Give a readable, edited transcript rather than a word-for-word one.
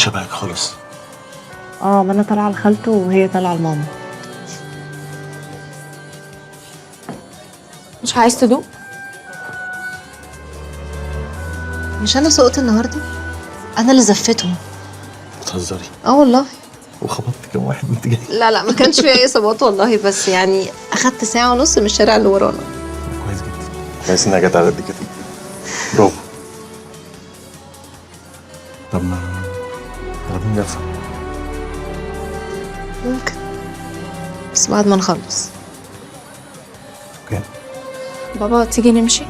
شبهك خالص. اه، ما انا طالعه لخالته وهي طالعه لماما. مش عايز تدوق؟ مش انا سقت النهارده؟ انا اللي زفتهم. بتهزري؟ اه والله. وخبطت كام واحد وانت جاي؟ لا ما كانش فيها اي اصابات والله، بس يعني اخدت ساعه ونص من الشارع اللي ورانا. كويس جدا. كويس انها جت على قد كده. برافو. طب ما طالبين جافة. ممكن، بس بعد ما نخلص. اوكي. بابا تيجي نمشي؟